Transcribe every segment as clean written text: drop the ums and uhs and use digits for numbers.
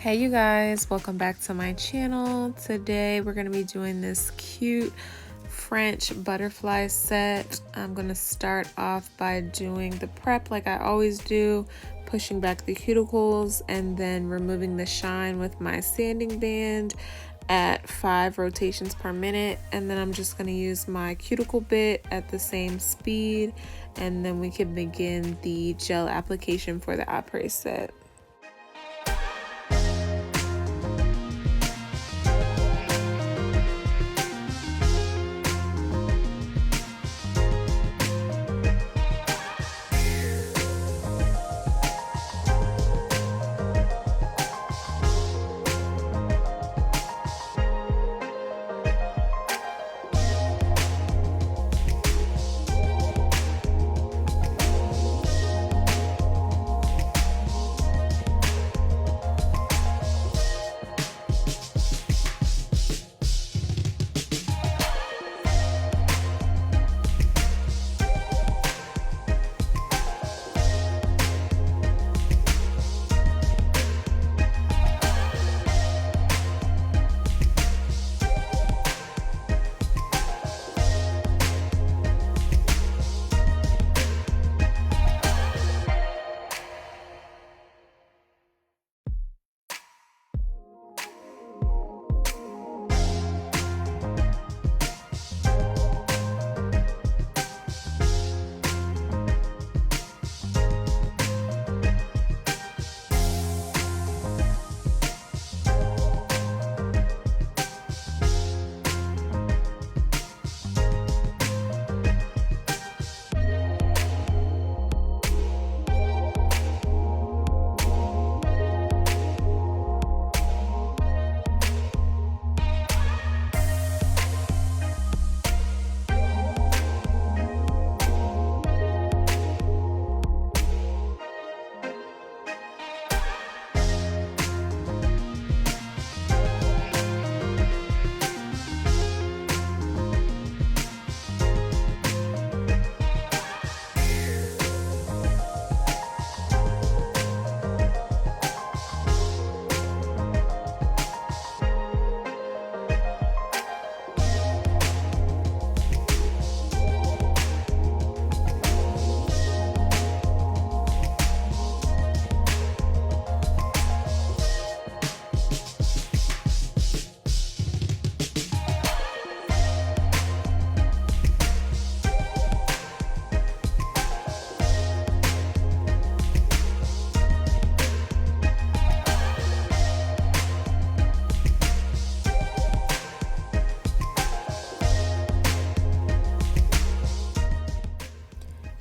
Hey you guys, welcome back to my channel. Today we're going to be doing this cute French butterfly set. I'm going to start off by doing the prep like I always do, pushing back the cuticles and then removing the shine with my sanding band at 5 rotations per minute. And then I'm just going to use my cuticle bit at the same speed, and then we can begin the gel application for the Apres set.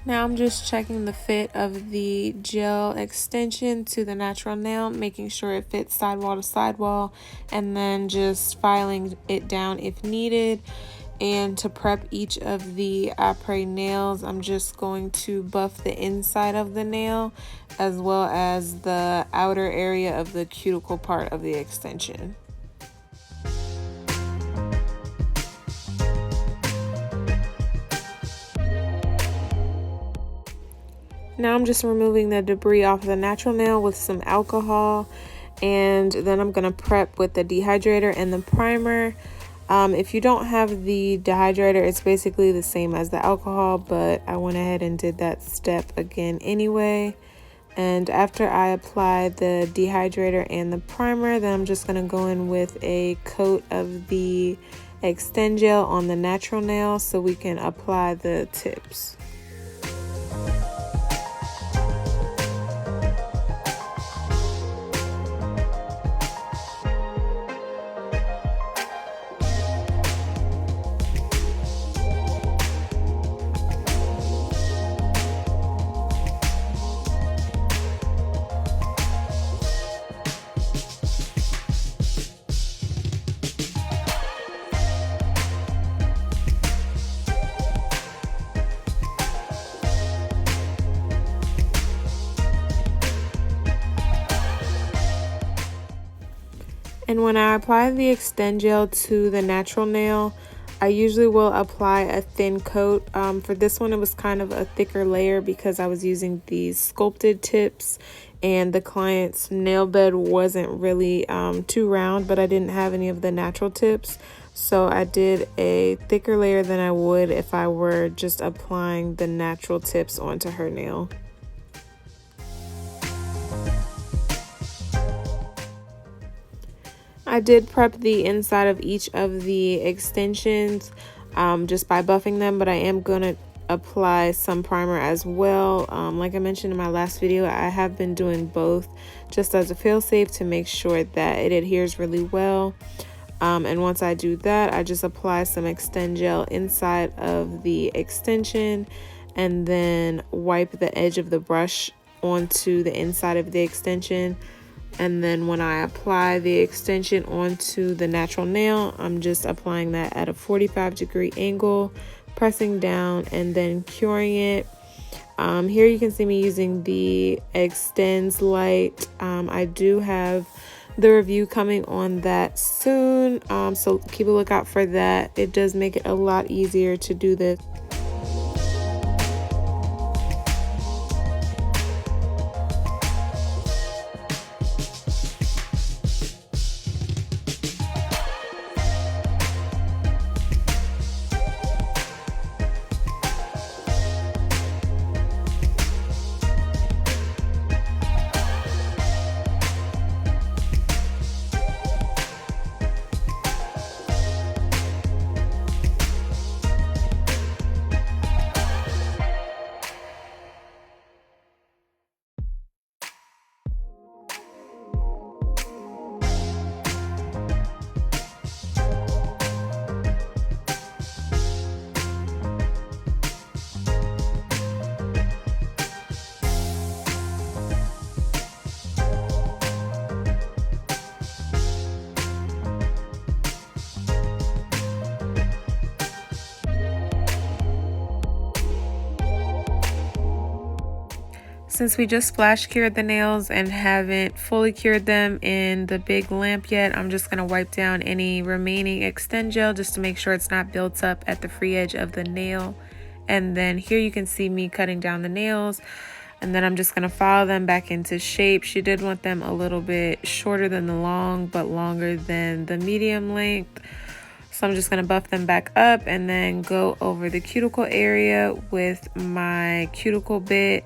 Now I'm just checking the fit of the gel extension to the natural nail, making sure it fits sidewall to sidewall, and then just filing it down if needed. And to prep each of the Apres nails, I'm just going to buff the inside of the nail as well as the outer area of the cuticle part of the extension. Now I'm just removing the debris off the natural nail with some alcohol, and then I'm going to prep with the dehydrator and the primer. If you don't have the dehydrator, it's basically the same as the alcohol, but I went ahead and did that step again anyway. And after I apply the dehydrator and the primer, then I'm just going to go in with a coat of the extend gel on the natural nail so we can apply the tips. And when I apply the extend gel to the natural nail, I usually will apply a thin coat. For this one, it was kind of a thicker layer because I was using these sculpted tips. and the client's nail bed wasn't really too round, but I didn't have any of the natural tips. So I did a thicker layer than I would if I were just applying the natural tips onto her nail. I did prep the inside of each of the extensions just by buffing them, but I am going to apply some primer as well. Like I mentioned in my last video, I have been doing both just as a fail-safe to make sure that it adheres really well. And once I do that, I just apply some extend gel inside of the extension and then wipe the edge of the brush onto the inside of the extension. And then when I apply the extension onto the natural nail, I'm just applying that at a 45-degree angle, pressing down and then curing it. Here you can see me using the Extends Light. I do have the review coming on that soon, so keep a lookout for that. It does make it a lot easier to do this. Since we just splash cured the nails and haven't fully cured them in the big lamp yet, I'm just going to wipe down any remaining extend gel just to make sure it's not built up at the free edge of the nail. And then here you can see me cutting down the nails, and then I'm just going to file them back into shape. She did want them a little bit shorter than the long, but longer than the medium length. So I'm just going to buff them back up and then go over the cuticle area with my cuticle bit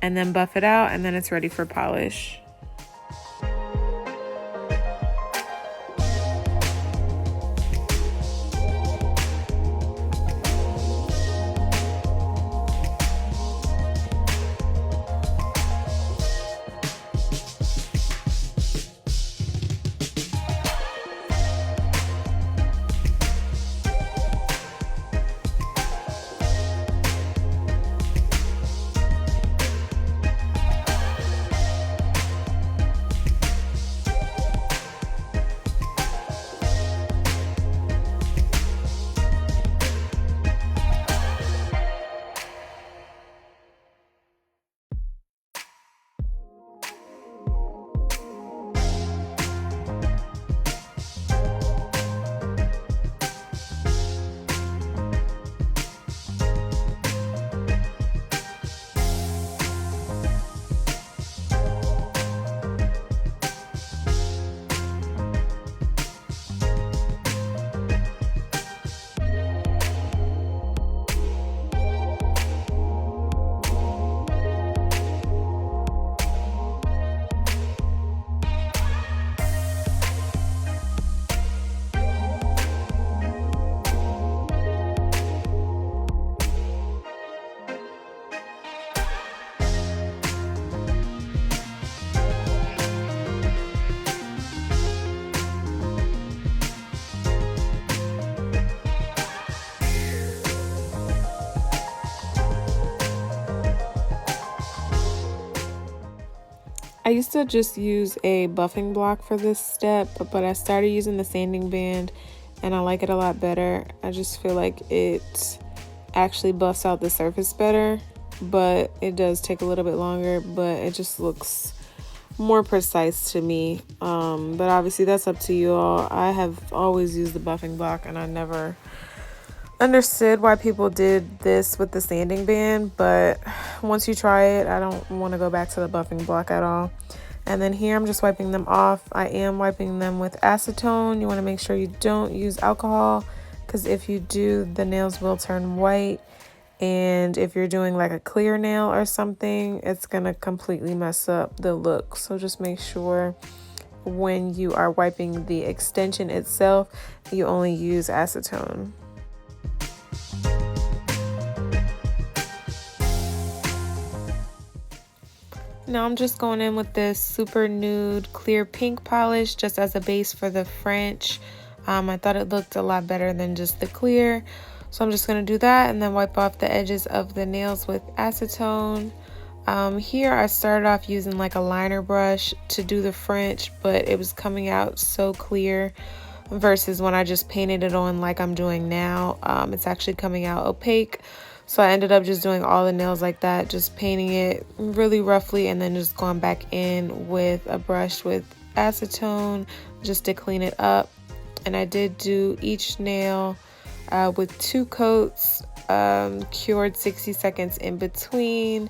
and then buff it out, and then it's ready for polish. I used to just use a buffing block for this step, but I started using the sanding band and I like it a lot better. I just feel like it actually buffs out the surface better, but it does take a little bit longer, but it just looks more precise to me. But obviously that's up to you all. I have always used the buffing block and I never understood why people did this with the sanding band, but once you try it, I don't want to go back to the buffing block at all. And then here I'm just wiping them off. I am wiping them with acetone. You want to make sure you don't use alcohol, because if you do, the nails will turn white. And if you're doing like a clear nail or something, it's gonna completely mess up the look. So just make sure when you are wiping the extension itself, you only use acetone. Now I'm just going in with this super nude clear pink polish just as a base for the French. I thought it looked a lot better than just the clear. So I'm just going to do that and then wipe off the edges of the nails with acetone. Here I started off using like a liner brush to do the French, but it was coming out so clear versus when I just painted it on like I'm doing now. It's actually coming out opaque. So I ended up just doing all the nails like that, just painting it really roughly and then just going back in with a brush with acetone just to clean it up. And I did do each nail with 2 coats, cured 60 seconds in between.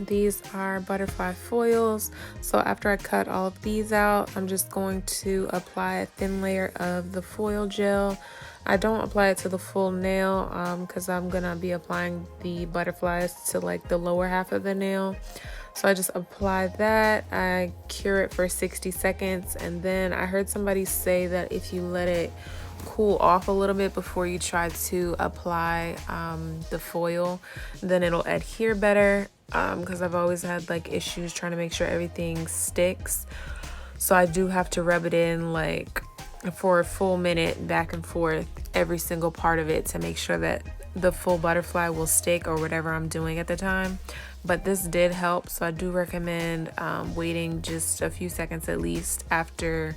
These are butterfly foils. So after I cut all of these out, I'm just going to apply a thin layer of the foil gel. I don't apply it to the full nail because I'm gonna be applying the butterflies to like the lower half of the nail. So I just apply that, I cure it for 60 seconds, and then I heard somebody say that if you let it cool off a little bit before you try to apply the foil, then it'll adhere better, because I've always had like issues trying to make sure everything sticks. So I do have to rub it in like for a full minute back and forth every single part of it to make sure that the full butterfly will stick or whatever I'm doing at the time. But this did help, so I do recommend waiting just a few seconds at least after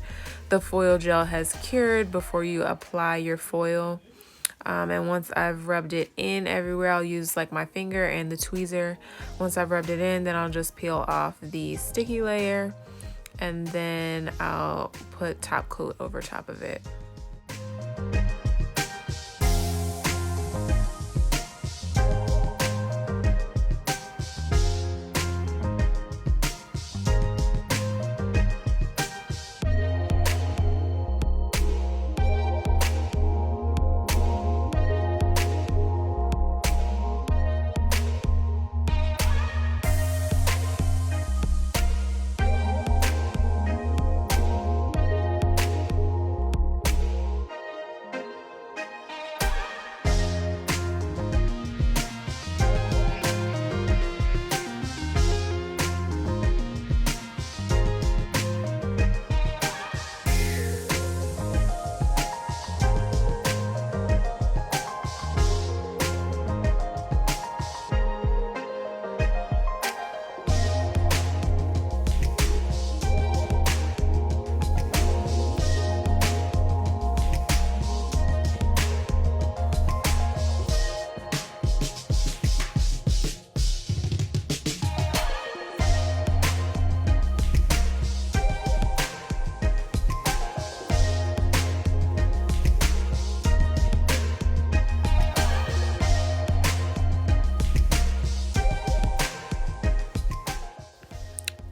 the foil gel has cured before you apply your foil. And once I've rubbed it in everywhere, I'll use like my finger and the tweezer. Once I've rubbed it in, then I'll just peel off the sticky layer, and then I'll put top coat over top of it.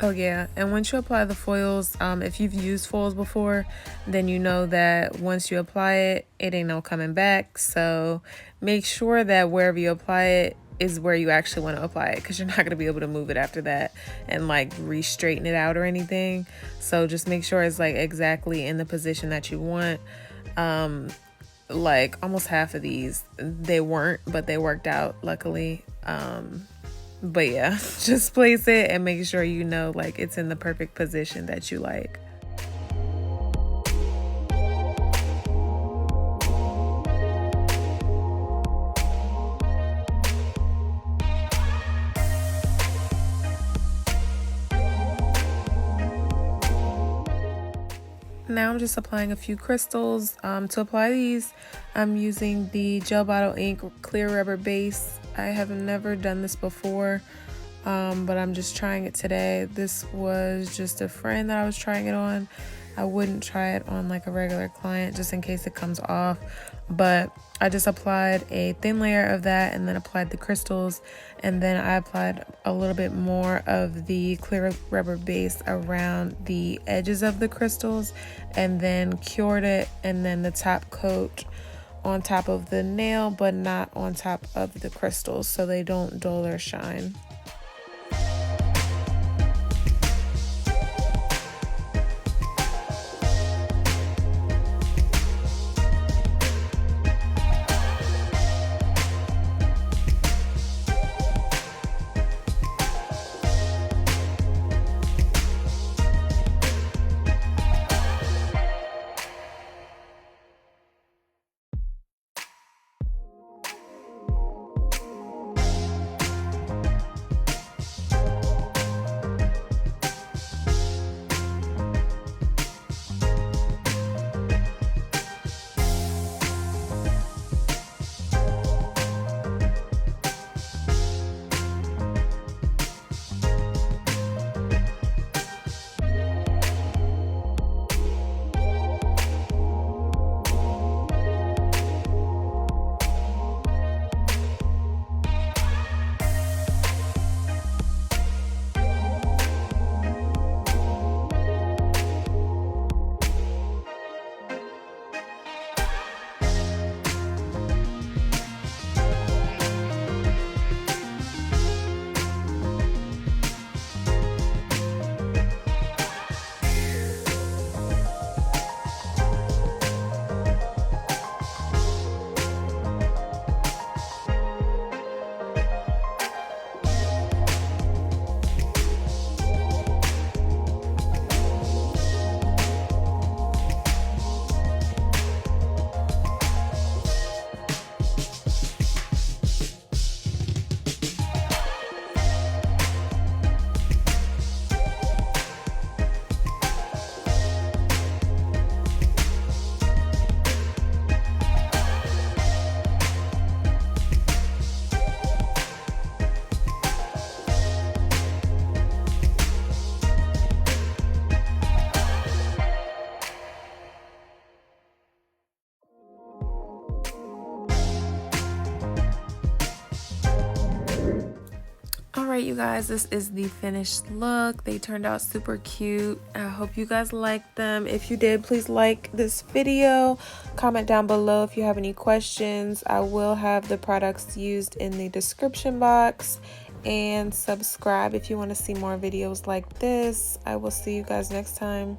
Oh yeah, and once you apply the foils, if you've used foils before, then you know that once you apply it, it ain't no coming back. So make sure that wherever you apply it is where you actually want to apply it, because you're not going to be able to move it after that and like re-straighten it out or anything. So just make sure it's like exactly in the position that you want. Like almost half of these, they weren't, but they worked out luckily. But yeah, just place it and make sure you know like it's in the perfect position that you like. Now I'm just applying a few crystals. To apply these, I'm using the Gel Bottle Ink Clear Rubber Base. I have never done this before, but I'm just trying it today. This was just a friend that I was trying it on. I wouldn't try it on like a regular client just in case it comes off, but I just applied a thin layer of that and then applied the crystals, and then I applied a little bit more of the clear rubber base around the edges of the crystals, and then cured it, and then the top coat on top of the nail but not on top of the crystals so they don't dull or shine. Alright, you guys, this is the finished look. They turned out super cute. I hope you guys liked them. If you did, please like this video. Comment down below if you have any questions. I will have the products used in the description box. And subscribe if you want to see more videos like this. I will see you guys next time.